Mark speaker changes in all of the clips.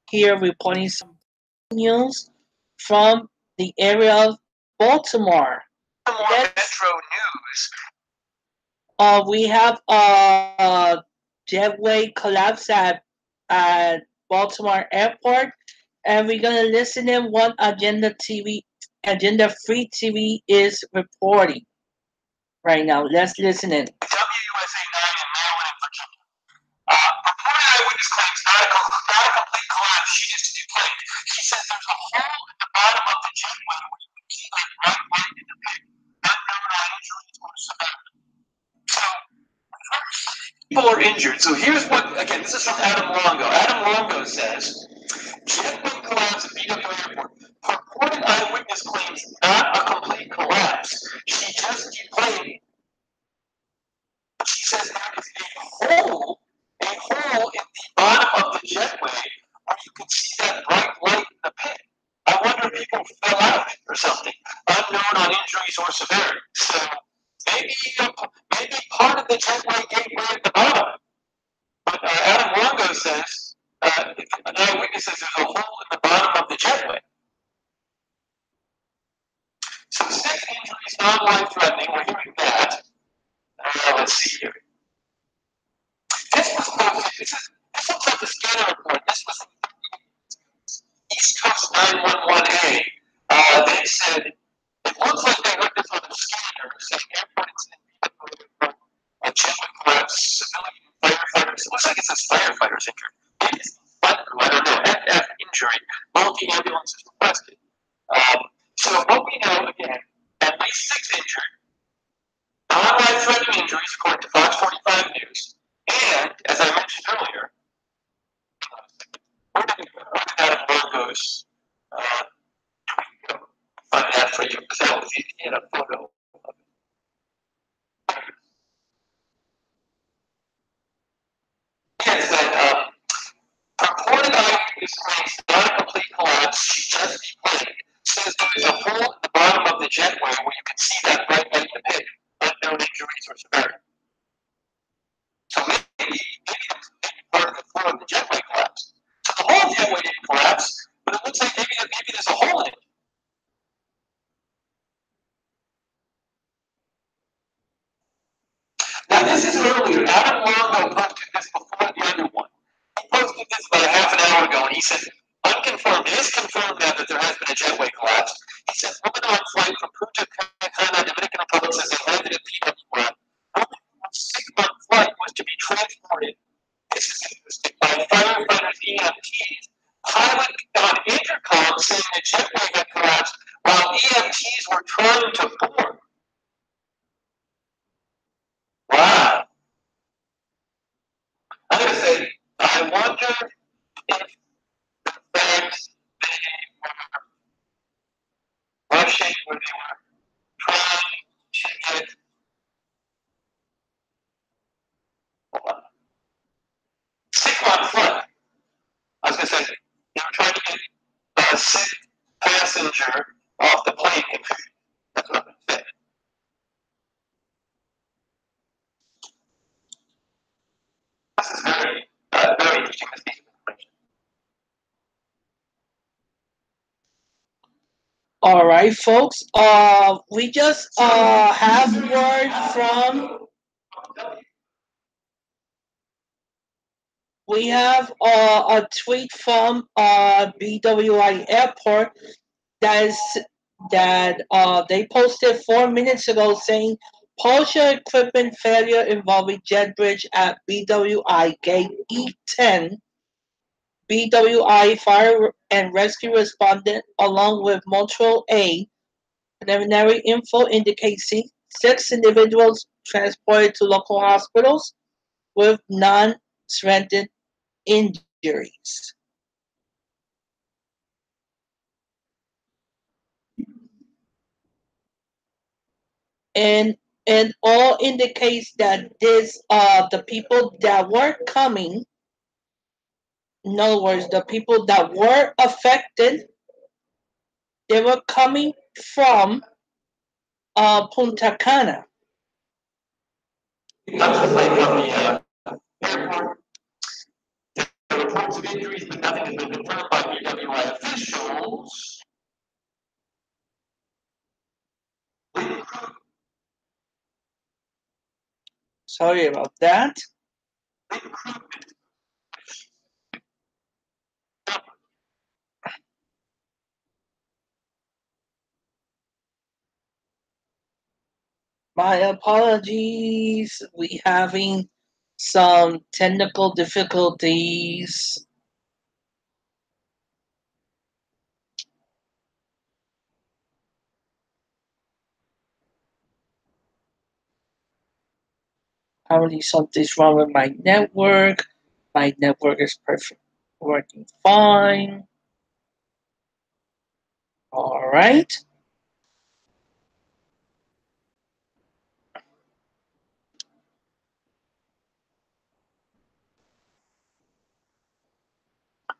Speaker 1: here reporting some news from the area of Baltimore.
Speaker 2: Baltimore Metro News.
Speaker 1: We have a jetway collapse at Baltimore Airport, and we're gonna listen in what Agenda Free TV is reporting right now. Let's listen in.
Speaker 2: WUSA 9 in Maryland and Virginia. Reported eyewitness claims not a complete collapse. She just declared. She says there's a hole at the bottom of the jetway where you can see like right in the pit. Unknown injuries or severity. So people are injured. So here's what, again, this is from Adam Longo. Adam Longo says, jetway collapse at BWI Airport. Purported eyewitness claims not a complete collapse. She just deflated. She says there is a hole in the bottom of the jetway where you can see that bright light in the pit. I wonder if people fell out or something, unknown on injuries or severity. So maybe part of the jetway gave way at the bottom. But Adam Longo says, an eyewitness says there's a hole in the bottom of the jetway. So 6 injuries, non-life-threatening. We're hearing that. Let's see here. This was posted. This looks like the scanner report. This was East Coast 911A. They said it looks like they heard this on a scanner saying airport incident, a jetway collapse, civilian firefighters. It looks like it says firefighters injured. Maybe it's I don't know. FF injury. Multi-ambulance is requested. So what we know again, at least 6 injured, non-life-threatening injuries according to Fox 45 News. And, as I mentioned earlier, where did Adam Longo's tweet go? Find that for you, because that was easy to get a photo of it. Yes, that purported eyewitness claims not a complete collapse, she just deflated. Says there is a hole at the bottom of the jetway where you can see that bright light in the pit, unknown injuries or severity. So maybe part of the floor of the jetway collapsed. So the whole jetway didn't collapse, but it looks like maybe there's a hole in it. Now this is earlier. Adam Longo posted this before the other one. He posted this about a half an hour ago, and he said, unconfirmed, it is confirmed now that there has been a jetway collapse. He said, woman on flight from Punta Cana, Dominican Republic, says they landed at BWI. Only 6-month flight was to be transported. This is interesting. By firefighters, EMTs. Pilot on intercom saying the jetway had collapsed while EMTs were trying to board. Wow. I'm going to say, I wonder if the fact they were rushing, where they were trying to get 6-month flight. I was going to say, they were trying to get a sick passenger off the plane. That's what I'm going to say. This is very interesting, this piece of information.
Speaker 1: All right, folks. We just have word from. We have a tweet from BWI Airport that they posted 4 minutes ago saying partial equipment failure involving jet bridge at BWI Gate E10. BWI Fire and Rescue responded along with Montreal A. Preliminary info indicates 6 individuals transported to local hospitals with non-threatened injuries. And all indicates that the people that were coming, in other words, the people that were affected, they were coming from Punta Cana.
Speaker 2: That's the plane from the airport. There was So reports of injuries, but nothing has been confirmed by BWI officials.
Speaker 1: Sorry about that. My apologies. We having some technical difficulties. Apparently something's wrong with my network. My network is perfect, working fine. All right.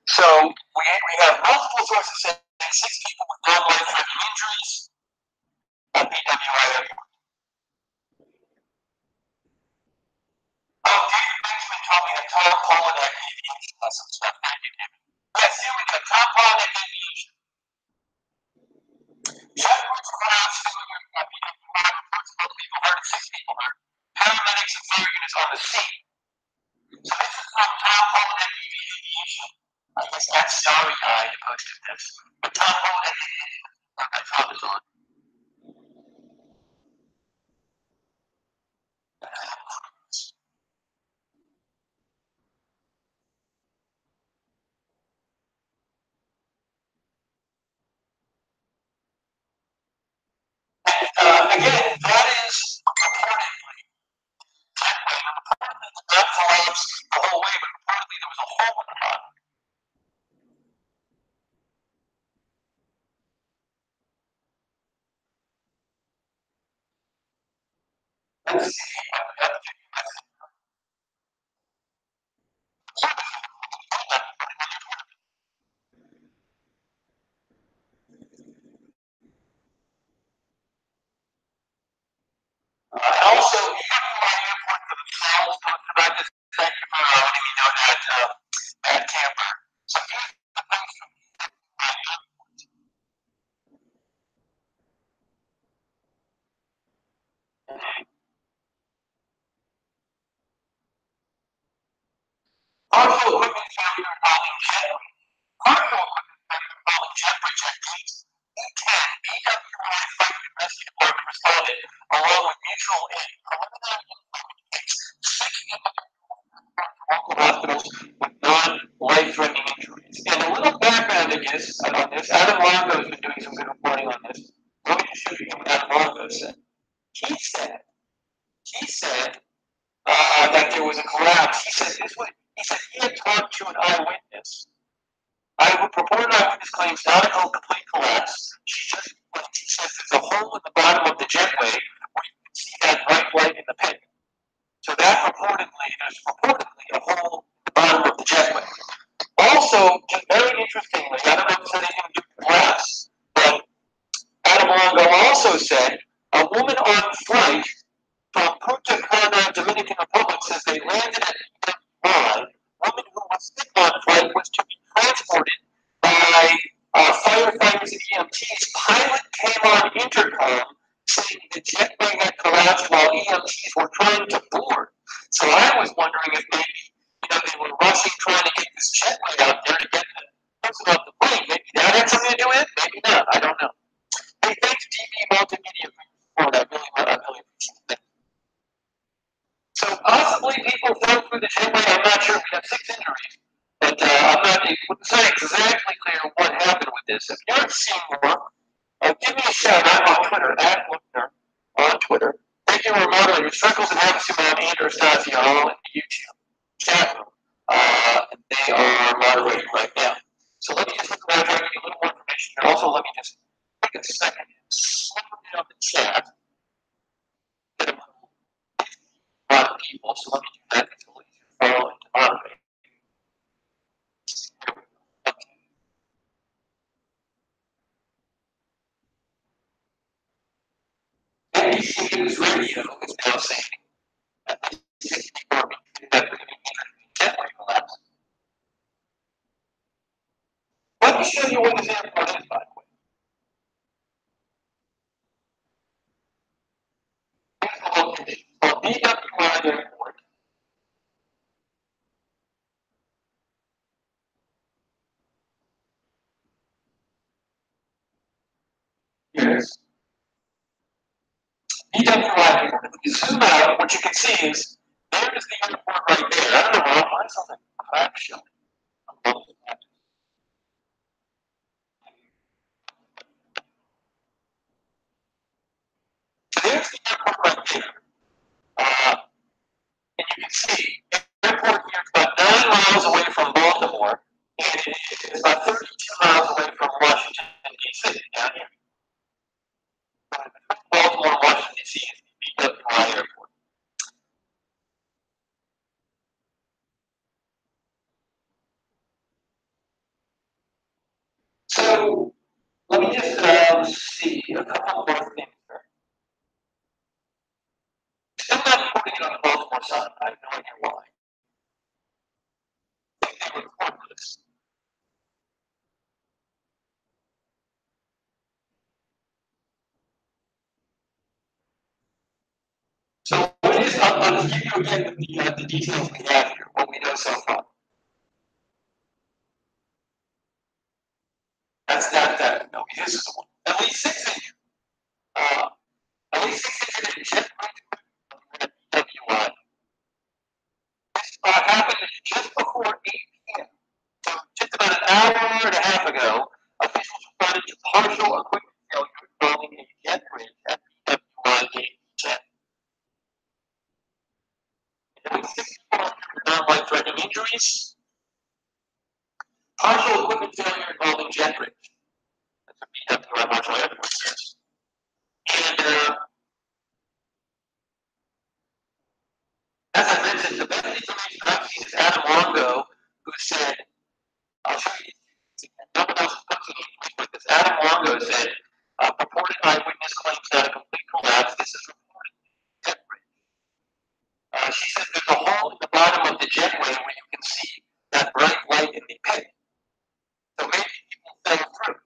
Speaker 2: So we have multiple sources saying 6 people with non-life-threatening injuries at BWI Airport. Oh, David Benjamin told me that Tom Poland Aviation has some stuff. Thank you, David. Yes, here we go. Tom Poland Aviation. Shepherds collapsed at BWI reports both people hurt and 6 people hurt. Paramedics and fire units on the scene. So this is from Tom Poland Aviation. I guess that's Sorry Eye posted this. But Tom Poland Aviation, I found it on. Again, that is reportedly that way. Reportedly did not collapse the whole way, but reportedly there was a hole in the bottom. Let's see. Also, BWI Airport themselves talked about this. Thank you for letting me know that camper. So here's the things from partial equipment failure involving jetway. Partial equipment failure involving jetbridge activities. E10 BWI Flight and Rescue Department responded along with mutual aid. Preliminary information 6 local hospitals with non-life-threatening injuries. And a little background, I guess, on this. Adam Longo has been doing some good reporting on this. Let me just show you what Adam Longo said. He said that there was a collapse. He said he had talked to an eyewitness. Purported eyewitness claims not a complete collapse. She says there's a hole in the bottom of the jetway where you can see that bright light in the pit. So there's reportedly a hole in the bottom of the jetway. Also, just very interestingly, I don't know if it's anything to do with collapse, but Adam Longo also said a woman on flight from Punta Cana, Dominican Republic, says they landed at BWI. Woman who was sick on flight was to be transported by firefighters and EMTs. Pilot came on intercom saying the jetway had collapsed while EMTs were trying to board. So I was wondering if maybe they were rushing trying to get this jetway out there to get the person off the plane. Maybe that had something to do with it. Maybe not. I don't know. Hey, thanks DB Multimedia for your support. I really appreciate that. So possibly people fell through the jetway. I'm not sure. We have 6 injuries, but it's not exactly clear what happened with this. If you're seeing more, give me a shout. I'm on Twitter, @Lookner on Twitter. Thank you, our moderators, Freckles and Havasu and Stasio, all in the YouTube chat room. And they are moderating right now. So let me just look around and give you a little more information. And also, let me just take a second and slow down the chat. A lot of people, so let me do that. It's a little easier to follow and to moderate. NBC News Radio is now saying that 6 people are being detected in jetway collapse. show you what this airport is, by the way. Here's the location. It's called BWI Airport. Here's BWI Airport. If you zoom out, what you can see is there is the airport right there. I don't know why something crap showing. So there's the airport right there. And you can see the airport here is about 9 miles away from Baltimore, and it is about 32 miles away from Washington, D.C. down here. Between Baltimore and Washington, D.C. is the BWI Airport. So let me just see a couple more things here. Still not putting it on the Baltimore side. I have no idea why. I think they record this. So what is up? I'll give you again the details we have here, what we know so far. That's that. No, this is the one. At least 6 engine. At least 6 engine jet at BWI. This happened just before 8 p.m. So just about an hour and a half ago, officials reported a partial equipment failure involving a jet bridge at BWI Gate 10. At least 6 people with non-life-threatening injuries. Partial equipment failure involving jet bridge. That's what BWI Marshall Airport says. And as I mentioned, the best information I've seen is Adam Longo, who said, I'll show you. No one else is posting anything like this. Adam Longo said, purported eyewitness claims that a complete collapse. This is reported jet bridge. She says there's a hole in the bottom of the jetway where you can see that bright light in the pit. So maybe people fell through.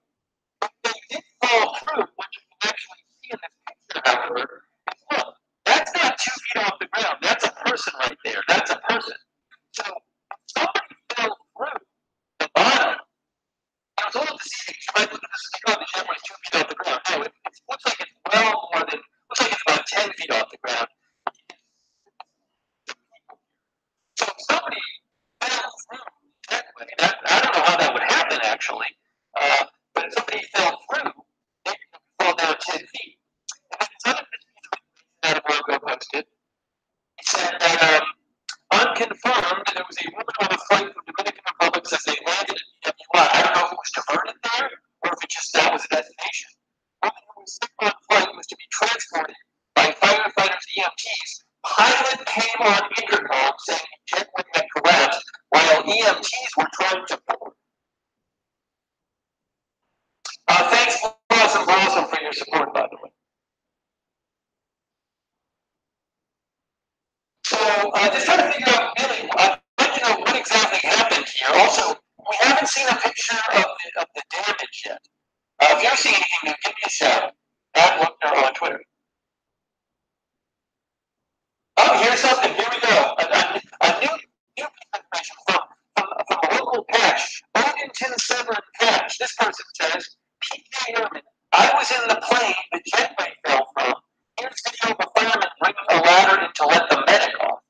Speaker 2: But they did fall through. What you can actually see in this picture, however, is look, that's not 2 feet off the ground. That's a person right there. That's a person. So somebody fell through the bottom. It was a little deceiving. You might look at this and think, oh, the jetway is 2 feet off the ground. No, it looks like it's well more than, looks like it's about 10 feet off the ground. So if somebody fell through the jetway, I don't know how that would happen actually, but if somebody fell through, they could fall down 10 feet. And then this other piece of information that a Brogo posted, he said that unconfirmed, there was a woman on a flight from Dominican Republic says they landed at BWI. I don't know if it was diverted there or if it just that was a destination. A woman who was sick on flight was to be transported by firefighters, EMTs. Pilot came on intercom saying the jetway had collapsed while EMTs were trying to board. Thanks, Blossom, for your support, by the way. So just trying to figure out, really, I'd like to know what exactly happened here. Also, we haven't seen a picture of the damage yet. If you're seeing anything new, give me a shout. At Lookner on Twitter. Oh, here's something. Here we go. A new piece of information from a local patch. Odenton Severn Patch. This person says, PK Airman, I was in the plane the jetway fell from. Here's video of a fireman bringing a ladder in to let the medic off.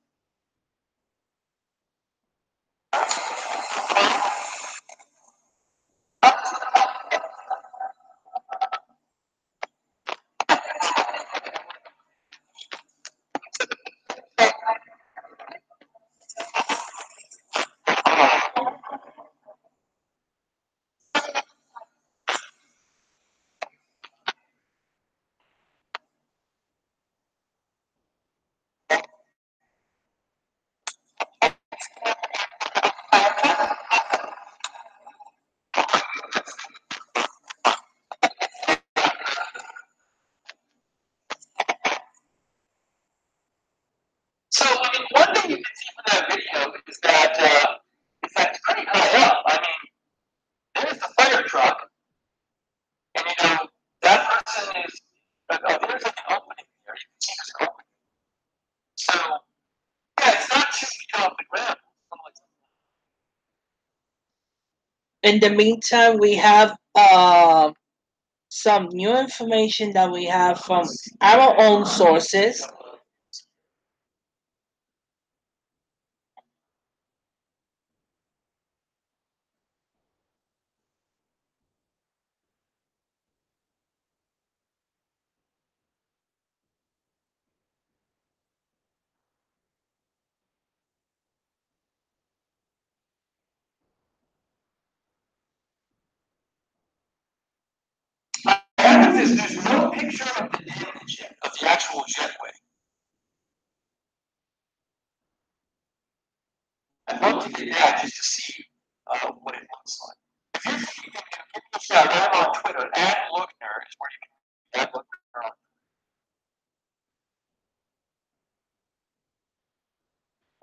Speaker 1: In the meantime, we have some new information that we have from our own sources.
Speaker 2: There's no picture of the damage yet, of the actual jetway. I'd love to get that just to see what it looks like. If you're thinking, give me a shout. I'm on Twitter. @Lookner is where you can @Lookner on.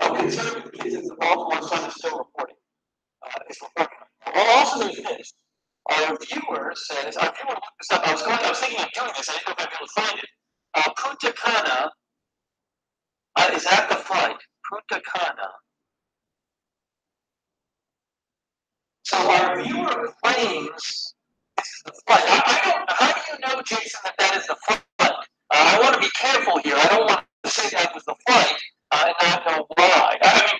Speaker 2: Okay, so the kids at the Baltimore Sun is still reporting. It's reporting. Well, also there's this. Our viewer says, our viewer looked this up. I was thinking of doing this. I didn't know if I'd be able to find it. Punta Cana is that the flight? Punta Cana. So our viewer claims this is the flight. I don't. How do you know, Jason, that is the flight? I want to be careful here. I don't want to say that was the flight and not know why. I mean,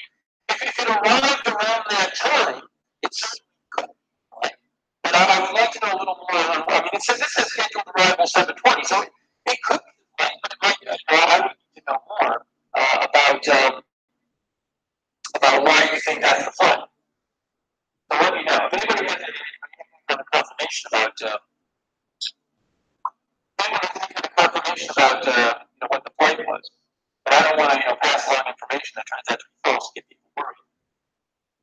Speaker 2: if it arrived around that time, it certainly could be the flight. But I would like to know a little more. I mean, this says scheduled arrival 7:20, so it could be the flight, but it might. I would need to know more about why you think that's the flight. So let me know. If anybody has any confirmation about what the point was. But I don't want to pass along information that turns out to be false and get people worried.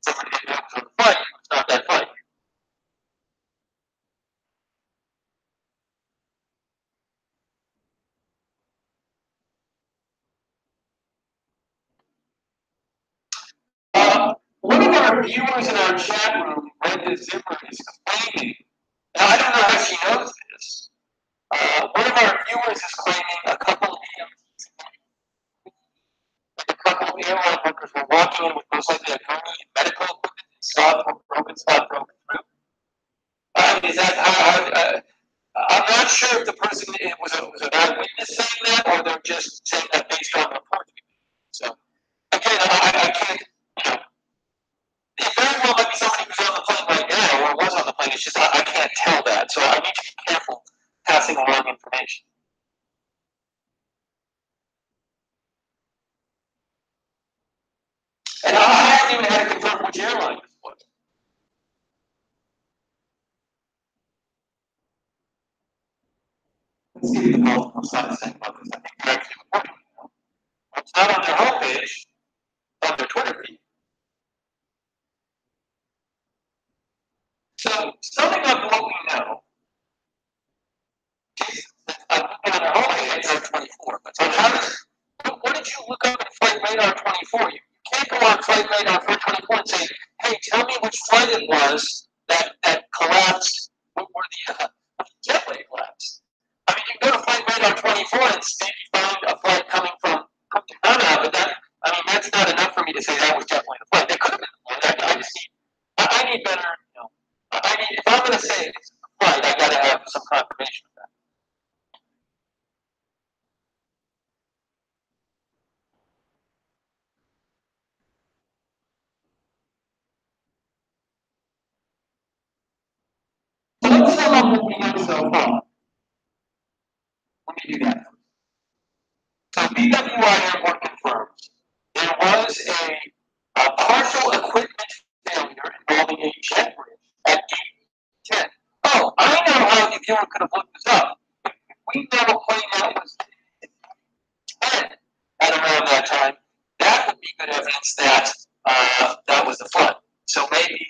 Speaker 2: Somebody didn't know it was on the flight. It's not that flight. One of our viewers in our chat room, Brenda Zimmer, is claiming. Now I don't know how she knows this. One of our viewers is claiming a couple of airline workers were walking in with most likely a gurney and medical equipment and slot broken through. Is that I'm not sure if the person was an eyewitness saying that, or they're just saying that based on reports. So again, I can't. It very well might be somebody who's on the plane right now, or was on the plane. It's just I can't tell that, so I need to be careful passing along information. And I haven't even had to confirm which airline this was. Let's see if the Baltimore Sun is saying about this. I think they're actually reporting it now. It's not on their homepage, it's on their Twitter feed. So, summing up what we know, I'm looking at our homepage, radar 24. But so what did you look up in Flight Radar 24? You can't go on Flight Radar 24 and say, hey, tell me which flight it was that collapsed, where the jetway collapsed. I mean, you can go to Flight Radar 24 and maybe find a flight coming from Punta Cana, but that's not enough for me to say that was definitely the flight. That could have been the flight. I need better, if I'm going to say it's the flight, I got to have some confirmation of that. So let's sum up what we know so far. Let me do that. So BWI Airport confirms there was a partial equipment failure involving a jet bridge at gate 10. Oh, I know how the viewer could have looked this up. If we know a plane that was 10 at around that time, that would be good evidence that that was the flood. So maybe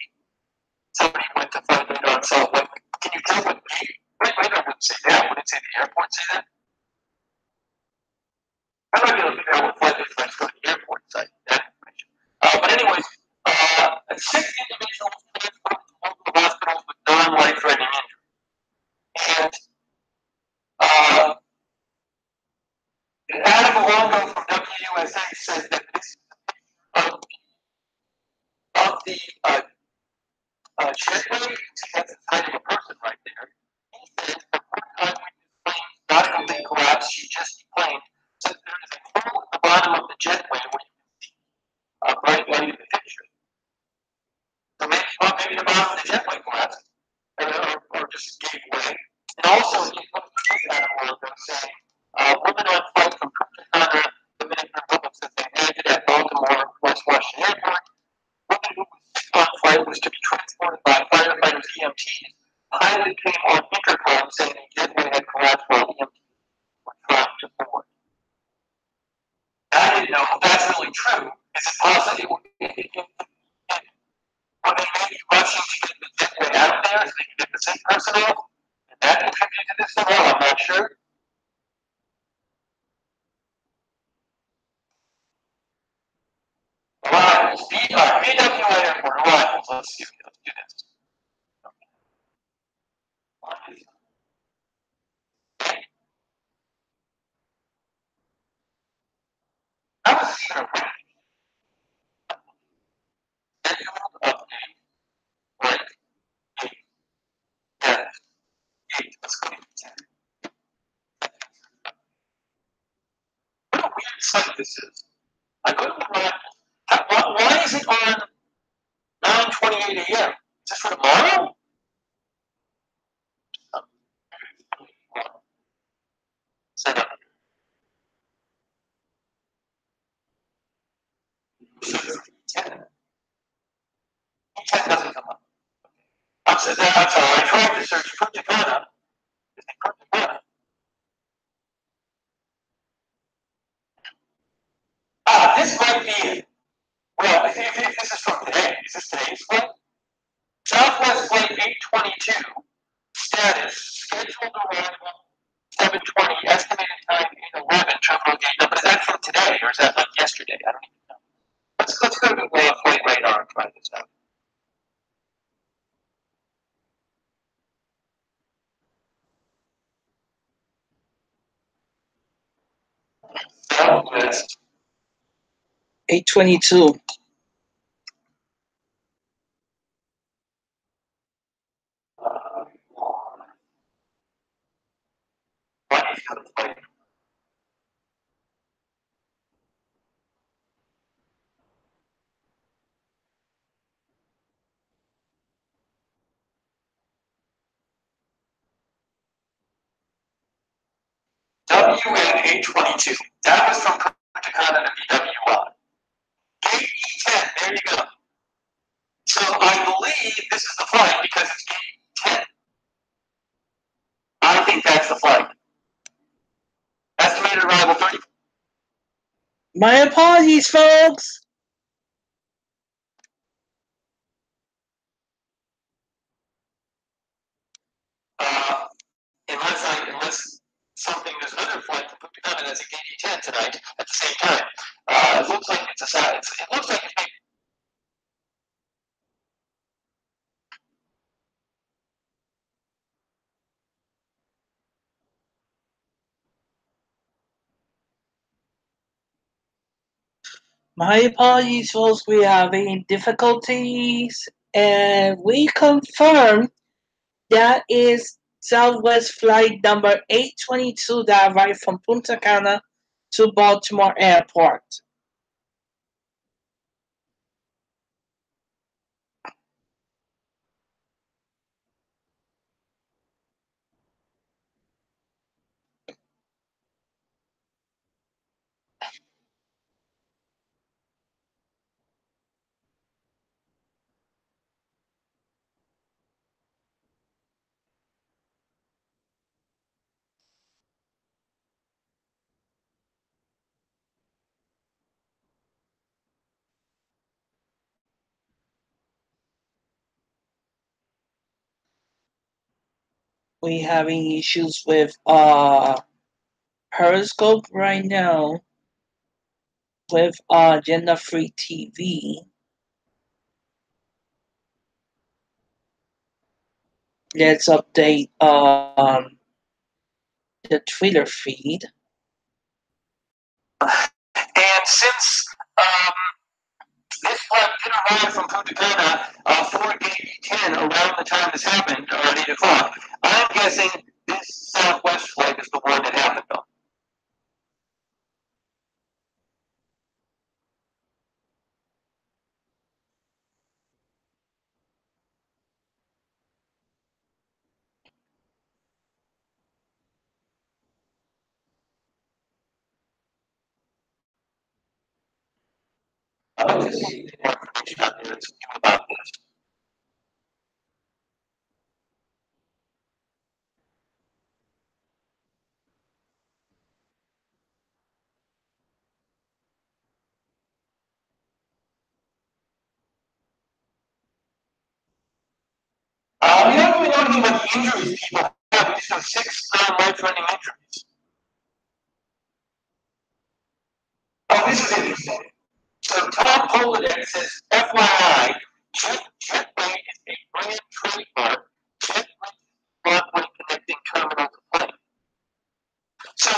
Speaker 2: somebody went to Flight Radar and saw what. Can you tell what gate? Flight Radar wouldn't say that. Would it say the airport say that? I might be able to figure out what flight it is if I just go to the airport site. That information. But anyways, 6 individuals transported to local hospitals with non-life-threatening injuries. And Adam Alongo from WUSA says that this of the jetway. See, that's the height of a person right there. He says the report eyewitness claims not a complete collapse. She just declaimed. So there is a hole at the bottom of the jetway where you can see a bright light in the picture. So maybe, well, maybe the bottom of the jetway collapsed or just gave way. And also, he looked at this article that saying, women on flight from Punta Cana, Dominican Republic, said they landed at Baltimore, West Washington Airport. Woman who was sick on flight was to be transported by firefighters EMTs. Pilot came on intercom saying the jetway had collapsed while EMTs were trying to board. I didn't know if that's really true. Is it possible? Were they maybe rushing to get the jetway out there so they could get the sick person off? And that contributed to this somehow? I'm not sure. Arrivals. BWI Airport arrivals. Let's see. Let's do this. I was even a scheduled update. Right. Yeah. Let's go to 10. What a weird site this is. I go to the arrivals. Why is it on 9:28 a.m.? Is this for tomorrow? Set up. 10. 10 doesn't come up. I'm sorry. I tried to search Punta Cana. This might be. Well, if this is from today, is this today's flight? Southwest Flight 822. Status. Scheduled arrival 7:20. Estimated time 8:11. Terminal gate number. Is that from today or is that like yesterday? I don't even know. Let's go to flight radar and try this out. Southwest
Speaker 1: 822.
Speaker 2: flight. WN 822. That was from Punta Cana to BWI. Gate E10, there you go. So I believe this is the flight because it's gate 10. I think that's the flight. Estimated arrival 30.
Speaker 1: My apologies, folks.
Speaker 2: Unless something, there's another flight from Punta Cana that's a gate E10 tonight at the same time. It looks like it's it looks like it's maybe.
Speaker 1: My apologies, folks. We're having difficulties, and we confirm that is Southwest flight number 822 that arrived from Punta Cana to Baltimore Airport. We having issues with Periscope right now with Agenda Free TV. Let's update the Twitter feed.
Speaker 2: And since this flight did arrive from Punta Cana for gate 10, again around the time this happened, around 8 o'clock. I'm guessing this Southwest flight is the one that happened on. Just more information out there that's new about this. We don't really know anything about the injuries people have. We just have 6 non-life-threatening injuries. Oh, this is interesting. So Tom Polidek says, FYI, Jetway is a brand trademark. Jetway is not connecting terminal to plane. So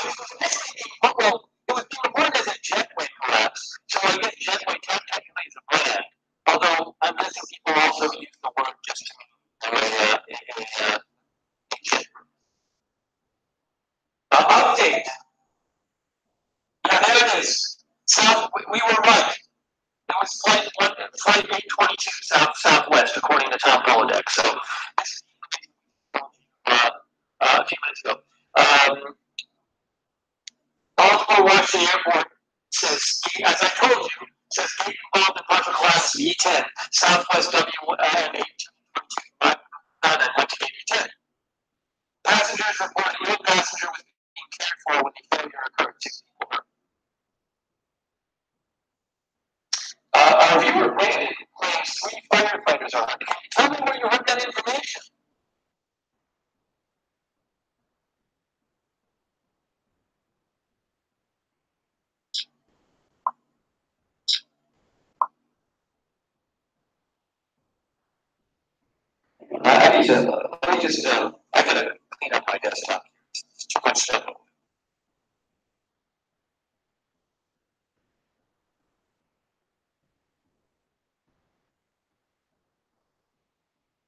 Speaker 2: well, it was being reported as a Jetway collapse. So I guess Jetway technically is a brand. Although I'm guessing people also use the word just to mean a jet. Update. Yeah, there it is. South. We were right. It was flight 822 southwest, according to Tom Polidek. So this is a few minutes ago. Baltimore Washington Airport says, as I told you, says gate involved in partial collapse of E10, Southwest WM 822 and went to gate E10. Passengers reported no passenger was being cared for when the failure occurred. 64. Our viewer Brandon claims 3 firefighters are hurt. Can you tell me where you heard that information? I need to, let me just, I gotta clean up my desktop. It's too much stuff.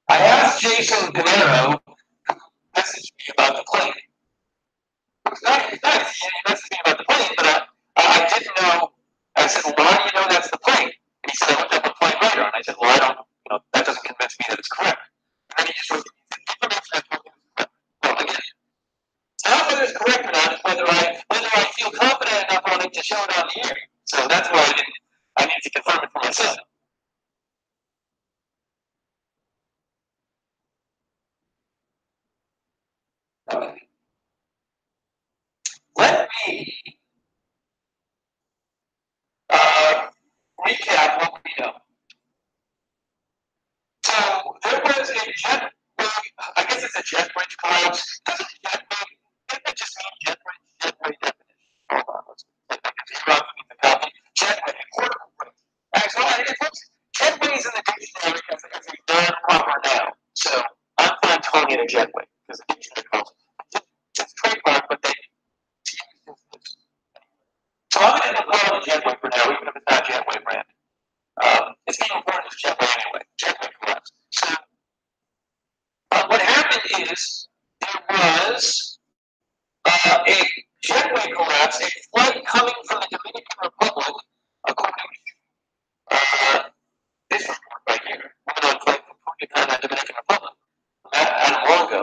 Speaker 2: I asked Jason Panero, who messaged me about the plane. It was nice, he messaged me about the plane, but I didn't know. I said, well, why do you know that's the plane? And he said, I looked up the plane radar. And I said, well, I don't, that doesn't convince me that it's correct. And then he just wrote, information I told him was correct. Well, again, it's not whether it's correct or not, it's whether I feel confident enough on it to show it on the air. So that's why I needed to confirm it for myself. Okay. Let me recap what we know. So there was a jet bridge, I guess it's a jet bridge collapse. Doesn't it just mean jet bridge definition? Hold on, let's the copy. Jetway, portable bridge. Actually, it looks jetways in the dictionary as a non-proper noun. So I'm fine calling it a jetway because the dictionary calls it. It's trademark, but they so I'm going to call it a jetway for now, even if it's not jetway brand. It's being reported as jetway anyway. Jetway collapse. So what happened is there was a jetway collapse, a flight coming from the Dominican Republic, according to this report right here, moving on flight from Punta Cana, Dominican Republic, at Longo.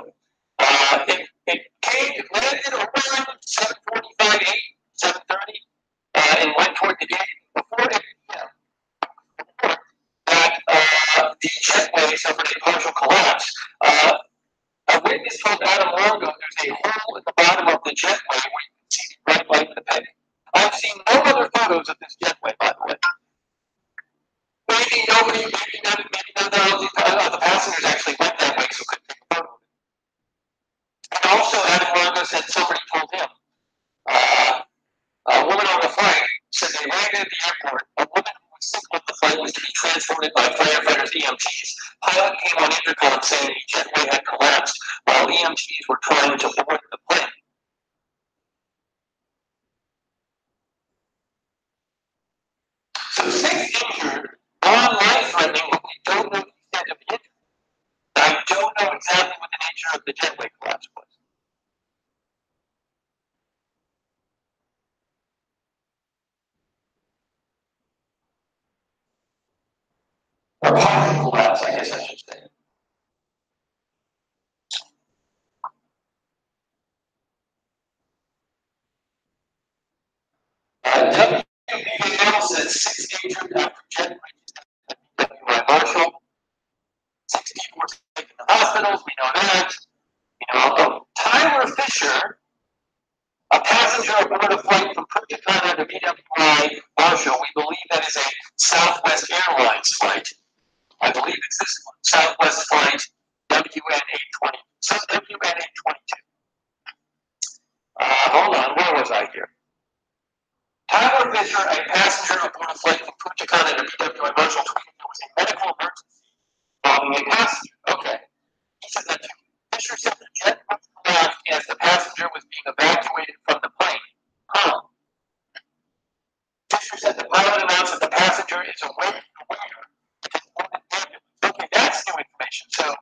Speaker 2: It landed around 7:45, 7:30, and went toward the gate before it, that the jetway suffered a partial collapse. A witness told Adam Longo there's a hole at the bottom of the jetway where you can see the bright light in the peg. I've seen no other photos of this jetway, by the way. Maybe none of the passengers actually went that way, so couldn't take a photo of it. And also, Adam Longo said somebody told him. A woman on the flight said they landed at the airport. A woman who was sick with the flight was to be transported by firefighters EMTs. Pilot came on intercom saying the jetway had collapsed while EMTs were trying to board the plane. So 6 injured, non-life-threatening, but we don't know the extent of the injury. the jetway collapse was. Or partial collapse, I guess I should say. WBAL says 6 injured after jet BWI Marshall. 6 people were taken to hospitals. We know that. Tyler Fisher, a passenger aboard a flight from Punta Cana to BWI Marshall. We believe that is a Southwest Airlines flight. I believe it's this one. Southwest flight WN820. WN822. Hold on, where was I here? Tyler Fisher, a passenger aboard a flight from Punta Cana to BWI Marshall, tweeted there was a medical emergency involving a passenger. Okay. He said that too. Fisher said the jet was collapsed as the passenger was being evacuated from the plane. Fisher said the pilot announced that the passenger is aware. Okay, that's new information. So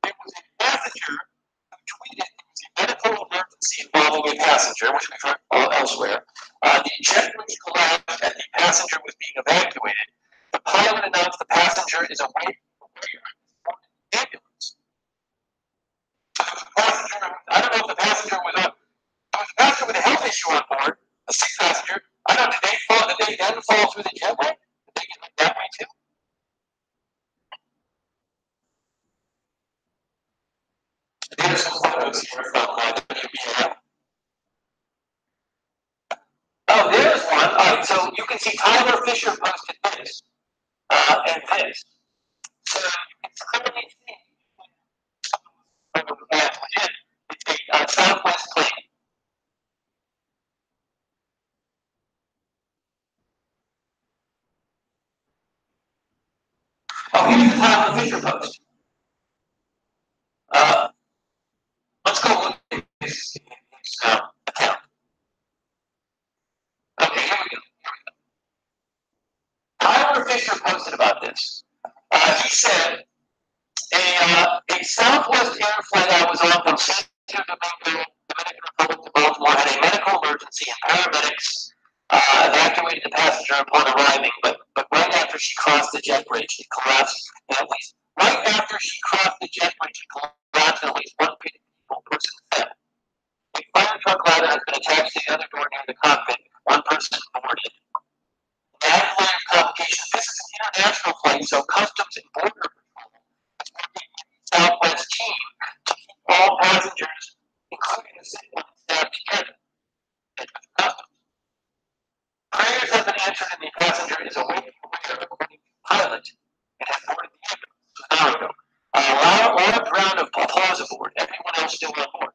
Speaker 2: there was a passenger who tweeted it was a medical emergency involving a passenger, which we've heard elsewhere. The jet bridge collapsed as the passenger was being evacuated. The pilot announced the passenger is aware of the ambulance. I don't know if the passenger was there was a passenger with a health issue on board, a sick passenger. I don't know, did they then fall through the jetway? Did they get that way too? There's some photos here from WBAL. Oh, there's one. All right, so you can see Tyler Fisher posted this and this. So you can clearly see it's a Southwest plane. Oh, here's the Tyler Fisher post. Let's go look at his account. Okay, here we go. Tyler Fisher posted about this. He said, a Southwest Air flight I was on from Santo Domingo, Dominican Republic to Baltimore had a medical emergency and paramedics evacuated the passenger upon arriving, but right after she crossed the jet bridge, it collapsed. And at least right after she crossed the jet bridge, it collapsed and at least one person fell. A fire truck ladder has been attached to the other door near the cockpit. One person boarded. Added layer of complication. This is an international flight, so Customs and Border Patrol is working with the Southwest team to keep all passengers, including the civilian staff, together. Customs. Prayers have been answered and the passenger is awaiting aware, according to the pilot, and has boarded the ambulance an hour ago. A loud round of applause aboard. Everyone else still on board.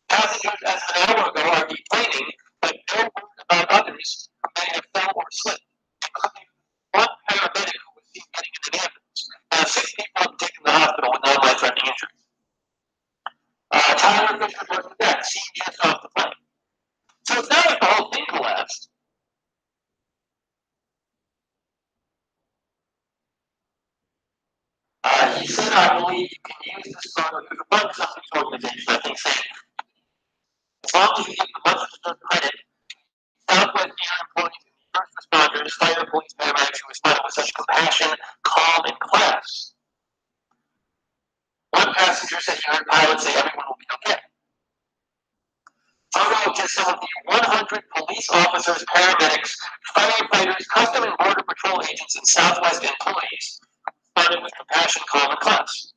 Speaker 2: Passengers as of an hour ago are deplaning, but no word about others who may have fell or slipped, including one paramedic who was seen getting in an ambulance. 6 people have been taken to the hospital with non-life-threatening injuries. Tyler Fisher was the death, seen just off the plane. So it's not like the whole thing collapsed. He said, I believe you can use this photo. He was a bunch of these organizations, I think, saying, as long as you give the much deserved credit, Southwest Air employees and first responders, fire, police, paramedics who responded with such compassion, calm, and class. One passenger said he heard pilots say everyone will be okay. Photo of just some of the 100 police officers, paramedics, firefighters, Customs and Border Patrol agents, and Southwest employees responded with compassion, calm, and class.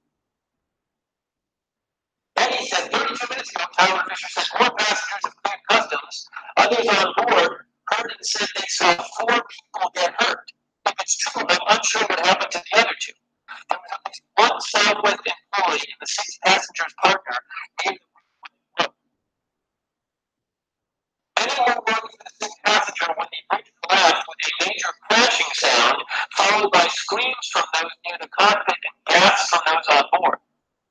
Speaker 2: Then he said 32 minutes ago, Tyler Fisher said more passengers have cleared customs. Others on board heard and said they saw 4 people get hurt. If it's true, I'm unsure what happened to the other 2. There was at least one Southwest employee and the 6 passengers' partner gave the rope. Many were worried for the 6th passenger when the bridge collapsed with a major crashing sound, followed by screams from those near the cockpit and gasps from those on board.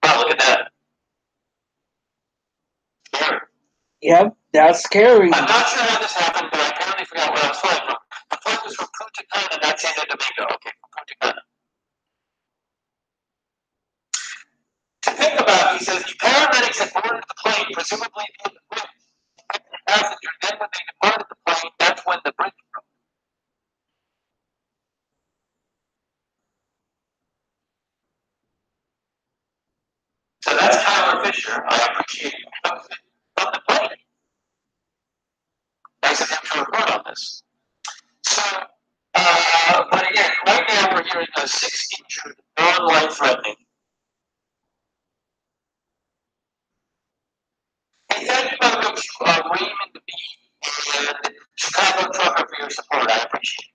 Speaker 2: Wow, look at that. Scary.
Speaker 1: Yep, that's scary.
Speaker 2: I'm not sure how this happened, but I apparently forgot where I was flying from. The flight was from Punta Cana, not Santo Domingo. Okay, from Punta Cana. To think about, he says, the presumably near the bridge. The passenger, then when they departed the plane, that's when the bridge broke. So that's Tyler Fisher. I appreciate it. From the plane. Nice of him to report on this. So, but again, right now we're hearing 6 injured, non-life threatening. Hey, thank you, welcome to Raymond B. and Chicago Trucker for your support. I appreciate it.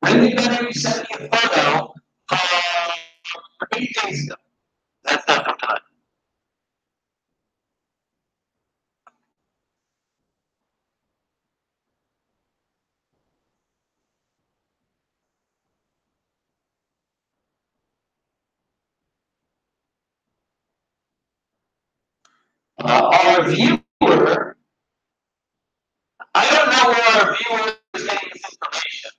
Speaker 2: Really better you sent me a photo 8 days ago. That's not from tonight. Our viewer, I don't know where our viewer is getting this information.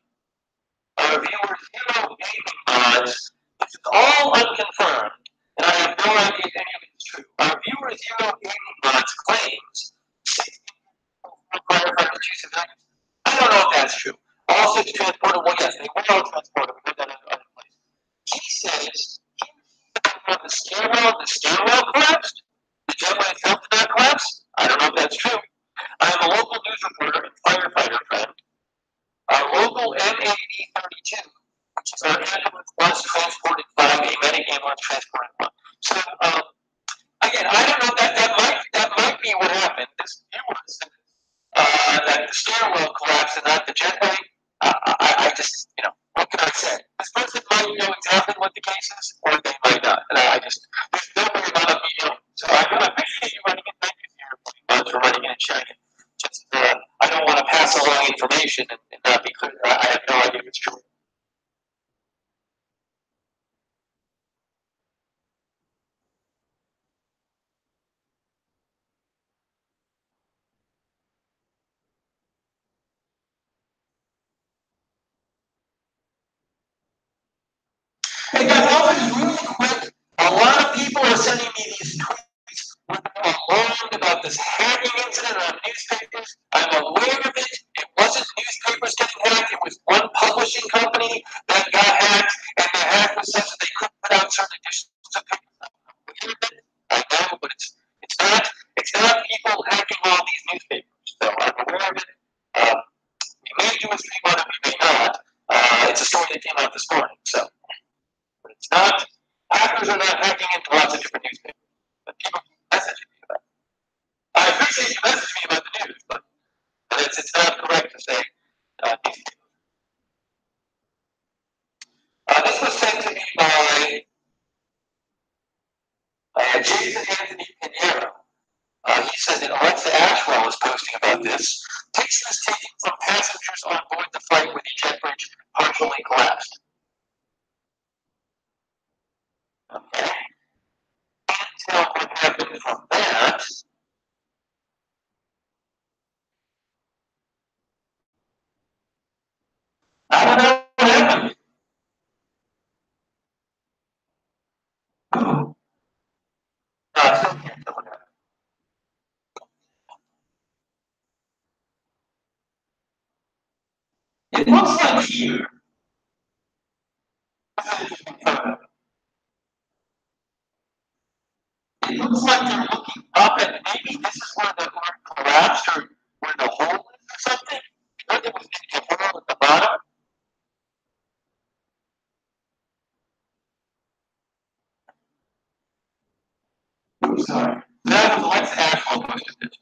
Speaker 2: Our viewer Zero Gaming Mods, this is all unconfirmed, and I have no idea if any of it is true. Our viewer Zero Gaming Mods claims 60 firefighters, 2 civilians. I don't know if that's true. All 6 transported, well, yes, they were all transported. We heard that in other places. He says he was on the stairwell collapsed. The jetway itself did not collapse. I don't know if that's true. I am a local news reporter and firefighter friend. Our local MAD 32, which is our ambulance bus transported 5, a medic ambulance transported 1. So, again, I don't know that might be what happened. This viewer said that the stairwell collapsed and not the jetway. I just, what can I say? This person might know exactly what the case is, or they might not. And there's no way about me knowing. So I appreciate you running it. Thank you for running it and sharing it. Just, I don't want to pass along information and not be clear. I have no idea if it's true. Hey guys, also just really quick, a lot of people are sending me these tweets where they're alarmed about this hacking incident on newspapers. I'm aware of it. It wasn't newspapers getting hacked. It was one publishing company that got hacked, and the hack was such that they couldn't put out certain editions of papers. I'm aware of it. I know, but it's not people hacking all these newspapers. So I'm aware of it. We may do a stream on it, we may not. It's a story that came out this morning. So. But it's not, hackers are not hacking into lots of different newspapers. But people keep messaging me about it. I appreciate you messaging me about the news, but it's not correct to say newspapers. This was sent to me by Jason Anthony Pinheiro. He said that Alexa Ashwell is posting about this. Pictures taken from passengers on board the flight where the jet bridge partially collapsed. Okay. Can't tell what happened from that. I don't know what happened. No, I still can't tell what happened. It looks like here. It looks like they're looking up, and maybe this is where the collapsed or where the hole is or something. I thought it was maybe a hole at the bottom. I'm sorry. That was Lex Ashwell posted this.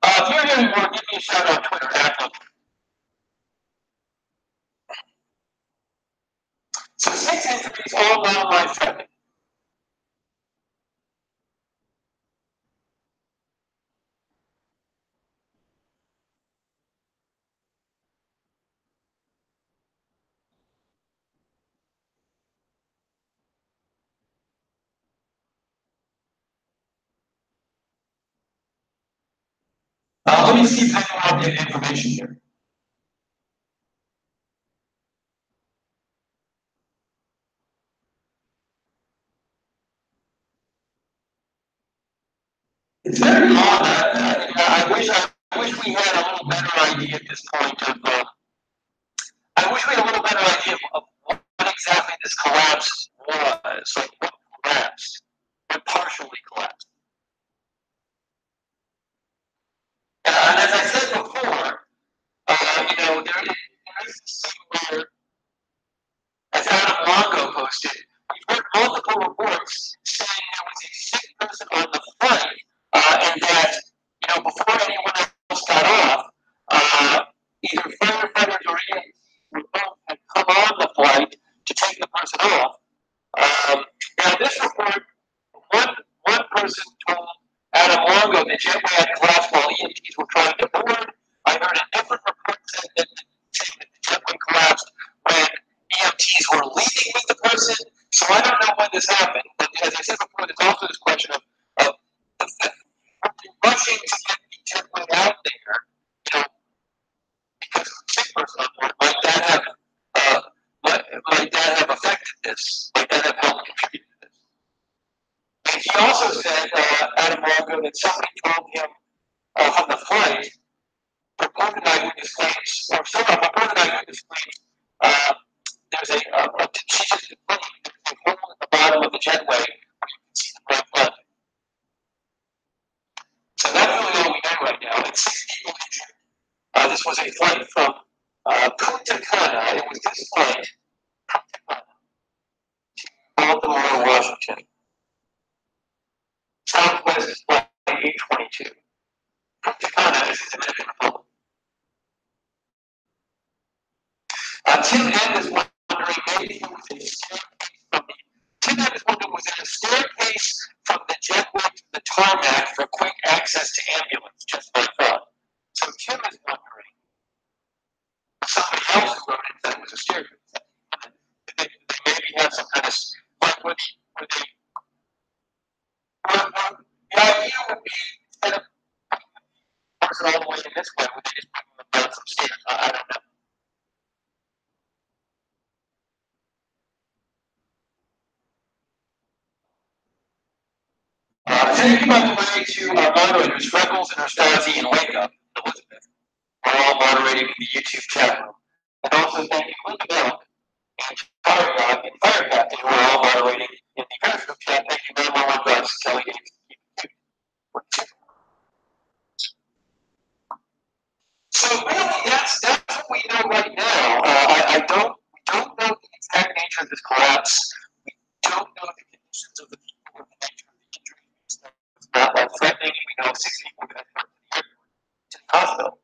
Speaker 2: If you're hearing more, give me a shout on Twitter. So 6 injuries, all non-life threatening. Let me see if I can get information here. It's very odd. I wish we had a little better idea at this point of. I wish we had a little better idea of what exactly this collapse was. Like what collapsed, what partially collapsed. And as I said before, there is somewhere, as Adam Longo posted, we've heard multiple reports saying there was a sick person on the flight, and that before anyone else got off, either firefighters or EMTs had come on the flight to take the person off. Now, this report, one person told Adam Longo that jetway had collapsed while EMTs were trying to board. I heard a different report saying that the jetway collapsed when EMTs were leaving with the person. So I don't know when this happened. But as I said before, there's also this question of rushing to get the jetway out there, because of the sick person on board. Might that have affected this? Might that have helped contribute to this? And he also said, Adam Longo, that somebody told him on the flight, purported eyewitness claims, or somehow purported eyewitness claims, there's she just explained there's a hole in the bottom of the jetway where you can see the red blood. So that's really all we know right now. And 6 people injured. This was a flight from Punta Cana. It was this flight, Punta Cana, to Baltimore, Washington. Southwest is flight 822. Punta Cana is in the Dominican Republic. Tim N is wondering maybe it was a staircase from the. Tim N is wondering was it a staircase from the jetway to the tarmac for quick access to ambulance? Just my thought. So Tim is wondering. Somebody else who wrote it that it was a staircase. They maybe have some kind of like where they. The idea would be instead of person all the way in this way, would they just bring them down some stairs? I don't know. Thank you, by the way, to our moderators, Freckles and Erstazi and Wake Up, Elizabeth. We're all moderating in the YouTube chat room. And also thank you, Linda Bell and Firecat and Fire Captain, who are all moderating in the Periscope chat. Thank you very much, guys. Kelly Gates. So really, that's what we know right now. We don't know the exact nature of this collapse. We don't know the conditions of the people or the nature of the injuries. It's not life threatening. We know 6 people got hurt to the hospital.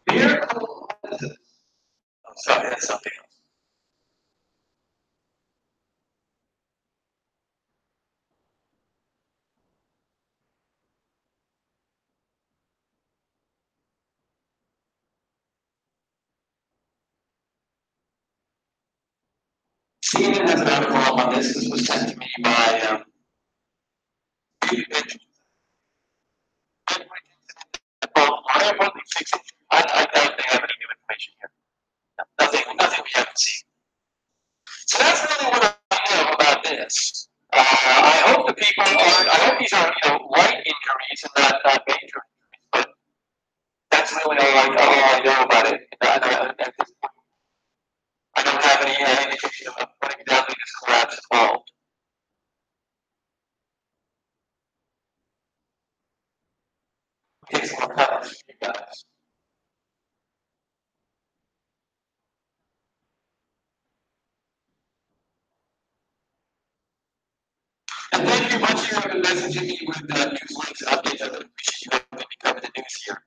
Speaker 2: Miracle. Oh, sorry, that's something else. CNN has an article on this. This was sent to me by I don't think I have any new information here. Nothing we haven't seen. So that's really what I know about this. I hope the people are. I hope these are light injuries and not major injuries. But that's really all I know about it. At this point, I don't have any indication of what exactly this collapse involved. Take some more comments from you guys. And thank you much for your messaging me with news links and updates. I really appreciate you helping me cover the news here.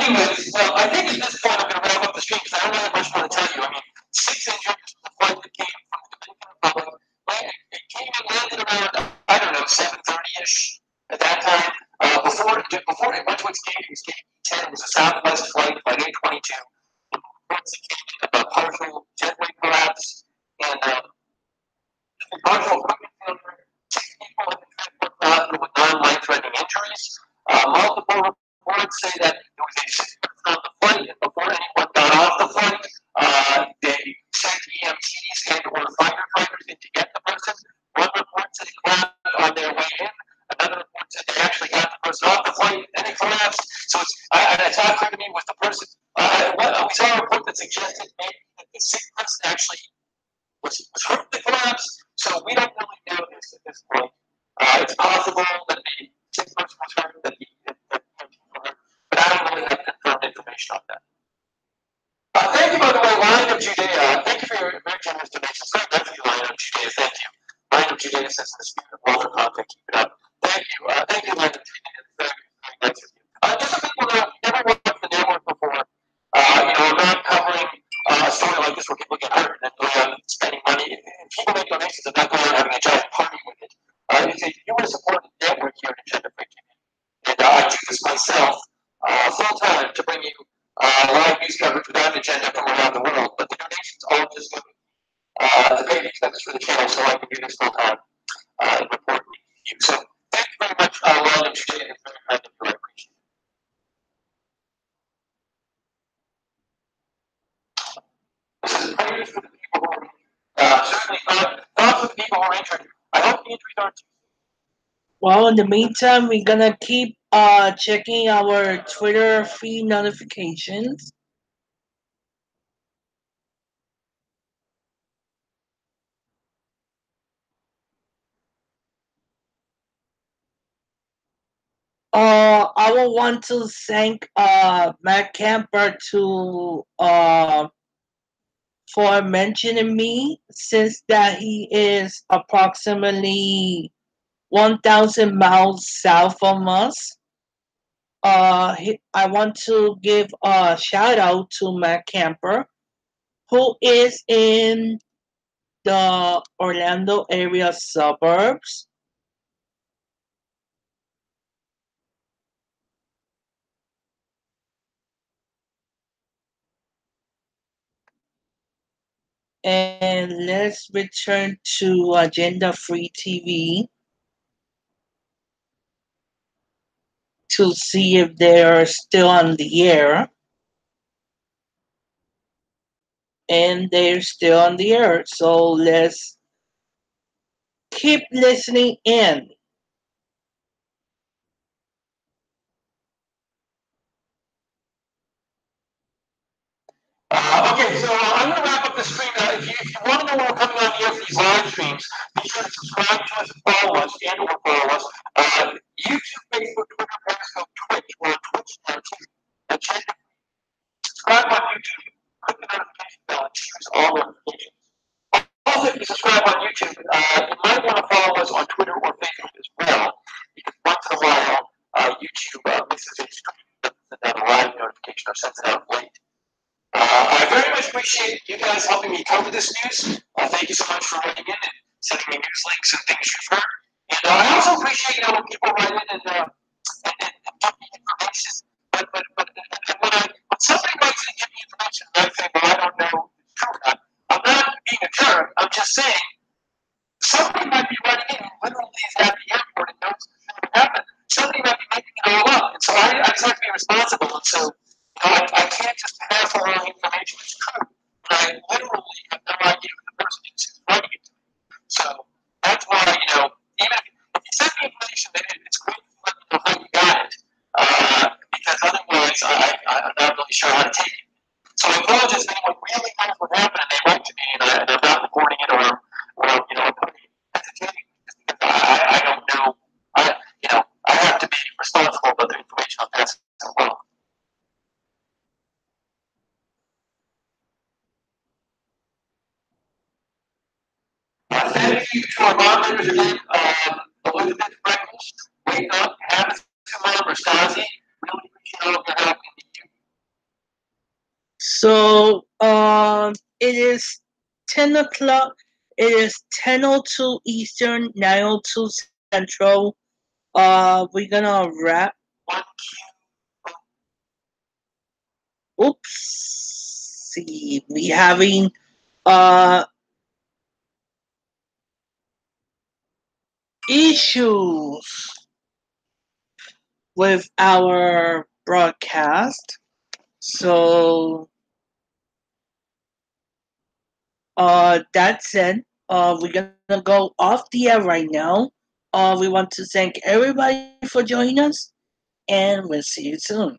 Speaker 2: anyways, well, I think at this point I'm going to wrap up the stream because I don't really have much more to tell you. I mean, 6 injuries from the flight that came from the Dominican Republic. It came and landed around, I don't know, 7:30-ish at that time. Before it went to its gate, it was gate 10. It was a Southwest flight, flight 822. Reports that came in about partial jetway collapse and partial equipment failure. 6 people have been transported to the hospital with non-life-threatening injuries. Multiple reports say that there was a sick person on the flight, and before anyone got off the flight, they sent EMTs and or firefighters in to get the person. One report said it collapsed on their way in. Another report said they actually got the person off the flight, and it collapsed. So it's not clear to me was the person. We saw a report that suggested maybe that the sick person actually was hurt in the collapse. So we don't really know this at this point. It's possible that the sick person was hurt, that the EMTs were hurt, but I don't really have confirmed information on that. Thank you, by the way, Lion of Judea. Thank you for your very generous donations. Very much for you, Lion of Judea. Thank you. Lion of Judea says in the spirit of Walter content, keep it up. Thank you. Thank you, Lion of Judea. It's very, very nice of you. Just so people know, if you never watched the network before, I'm not covering a story like this where people get hurt and then going out and spending money. And people make donations, I'm not going out having a giant party with it. If you want to support the network here at Agenda Free TV, and I do this myself full time to bring you live news coverage without an agenda from around the world, but the donations all just go to pay the expenses for the channel so I can do this full time and report to you. So thank you very much, Lion of Judea. It's very kind of you. I appreciate it. This is prayers for the people who are certainly thoughts for the people who are injured. I hope the injuries aren't too.
Speaker 1: Well, in the meantime, we're gonna keep checking our Twitter feed notifications. I will want to thank Matt Camper to for mentioning me, since that he is approximately 1,000 miles south from us. I want to give a shout out to Matt Camper, who is in the Orlando area suburbs. And let's return to Agenda Free TV to see if they're still on the air. And they're still on the air. So let's keep listening in.
Speaker 2: Okay, so I'm going to wrap up the stream. If you want to know when we're coming on here for these live streams, be sure to subscribe to us and follow us, YouTube, Facebook, Twitter, Periscope, Twitch. We're on Twitch now too. Subscribe on YouTube, click the notification bell, and choose all notifications. Also, if you subscribe on YouTube, you might want to follow us on Twitter or Facebook as well, because once in a while, YouTube misses a stream, doesn't send out a live notification or sends it out late. I very much appreciate you guys helping me cover this news. Thank you so much for writing in and sending me news links and things you've heard. And I also appreciate when people write in and give me information. But when somebody writes in and gives me information, and I say, well, I don't know if it's true or not, I'm not being a jerk. I'm just saying somebody might be writing in who literally is at the airport and knows this should happen. Somebody might be making it all up. And so I just have to be responsible. And so I can't just pass along information that's true when I literally have no idea who the person is who's writing it to me. So that's why, even if you send me information, it's great to let me know how you got it, because otherwise I'm not really sure how to take it. So I apologize if anyone really knows what happened and they write to me and I'm not reporting it or putting it hesitating just because I don't know. I have to be responsible about the information I'm passing along. Thank you to our moderators again, Elizabeth Freckles, Wake Up, Habits to Mom, or Stasi. Really appreciate all of your help in the
Speaker 1: It is 10 o'clock. It is 10:02 Eastern, 9:02 Central. We're gonna wrap.
Speaker 2: One
Speaker 1: Oops. See, we having uh issues with our broadcast. So that's it. We're gonna go off the air right now. We want to thank everybody for joining us, and we'll see you soon.